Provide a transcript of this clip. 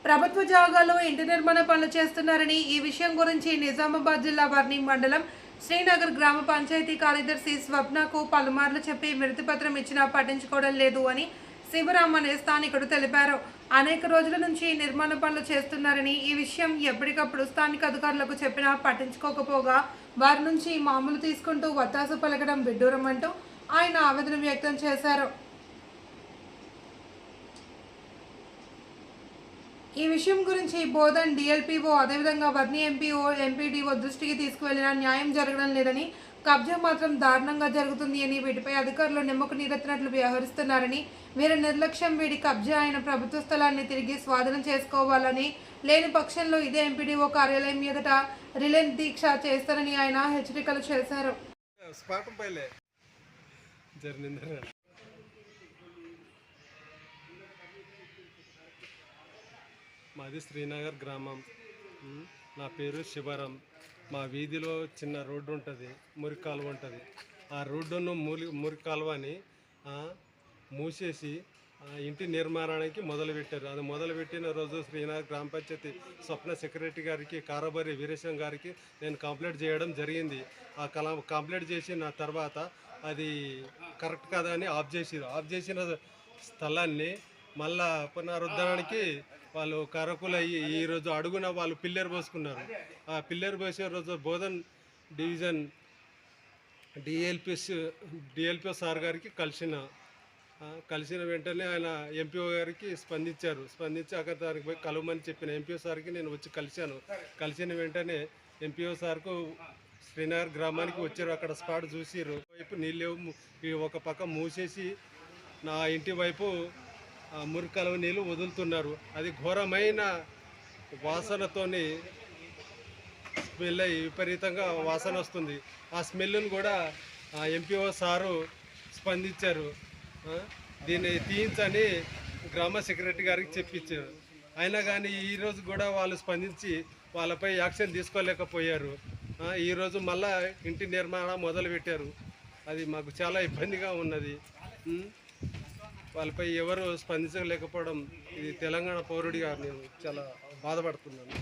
ప్రభుత్వ జాగాలో ఇంటి నిర్మాణ పనులు చేస్తున్నారని ఈ విషయం గురించి నిజామాబాద్ జిల్లా వర్ణి మండలం శ్రీనగర్ గ్రామ పంచాయతీ కార్యదర్శి స్వప్నకు పలుమార్లు చెప్పి వినతిపత్రం ఇచ్చినా పట్టించుకోవడం లేదు అని శివరామ్ అనే స్థానికుడు తెలిపారు. అనేక రోజుల నుంచి నిర్మాణ పనులు చేస్తున్నారని ఈ విషయం ఎప్పటికప్పుడు స్థానిక అధికారులకు చెప్పినా పట్టించుకోకపోగా వారి నుంచి మామూలు తీసుకుంటూ వత్తాసు పలకడం విడ్డూరమంటూ ఆయన ఆవేదన వ్యక్తం చేశారు. ఈ విషయం గురించి బోధన్ డిఎల్పిఓ అదేవిధంగా వర్ణి ఎంపీఓ ఎంపీడీఓ దృష్టికి తీసుకువెళ్లినా న్యాయం జరగడం లేదని, కబ్జా మాత్రం దారుణంగా జరుగుతుంది అని, వీటిపై అధికారులు నిమ్మకు నీరెత్తినట్లు వ్యవహరిస్తున్నారని, వీరి నిర్లక్ష్యం వీడి కబ్జా అయిన ప్రభుత్వ స్థలాన్ని తిరిగి స్వాధీనం చేసుకోవాలని, లేని పక్షంలో ఇదే ఎంపీడీఓ కార్యాలయం ఎదుట రిలే దీక్ష చేస్తారని ఆయన హెచ్చరికలు చేశారు. మాది శ్రీనగర్ గ్రామం. నా పేరు శివరామ్. మా వీధిలో చిన్న రోడ్డు ఉంటుంది, మురికి కాలువ ఉంటుంది. ఆ రోడ్డును మురికి కాలువని మూసేసి ఇంటి నిర్మాణానికి మొదలుపెట్టారు. అది మొదలుపెట్టిన రోజు శ్రీనగర్ గ్రామ పంచాయతీ స్వప్న సెక్రటరీ గారికి, కారబరి వీరేశం గారికి నేను కంప్లైంట్ చేయడం జరిగింది. ఆ కంప్లైంట్ చేసిన తర్వాత అది కరెక్ట్ కాదని ఆఫ్ చేసిన స్థలాన్ని మళ్ళా పునరుద్ధరణకి వాళ్ళు కరకులు అయ్యి ఈరోజు అడుగున వాళ్ళు పిల్లర్ పోసుకున్నారు. ఆ పిల్లర్ పోసే రోజు బోధన్ డివిజన్ డిఎల్పిఓ సార్ గారికి కలిసిన వెంటనే ఆయన ఎంపీఓ గారికి స్పందించి అక్కడ దానికి పోయి కలవమని చెప్పిన ఎంపీఓ సార్కి నేను వచ్చి కలిసిన వెంటనే ఎంపీఓ సార్కు శ్రీనగర్ గ్రామానికి వచ్చారు. అక్కడ స్పాట్ చూసిరు. వైపు నీళ్ళు ఒక పక్క మూసేసి నా ఇంటి వైపు మురికాలువ నీళ్ళు వదులుతున్నారు. అది ఘోరమైన వాసనతోని స్మెల్ అయ్యి విపరీతంగా వాసన వస్తుంది. ఆ స్మెల్ను కూడా ఎంపీఓ సారు స్పందించారు. దీన్ని తీయించని గ్రామ సెక్రటరీ గారికి చెప్పించారు. అయినా కానీ ఈరోజు కూడా వాళ్ళు స్పందించి వాళ్ళపై యాక్షన్ తీసుకోలేకపోయారు. ఈరోజు మళ్ళా ఇంటి నిర్మాణం మొదలుపెట్టారు. అది మాకు చాలా ఇబ్బందిగా ఉన్నది. వాళ్ళపై ఎవరు స్పందించలేకపోవడం, ఇది తెలంగాణ పౌరుడిగా నేను చాలా బాధపడుతున్నాను.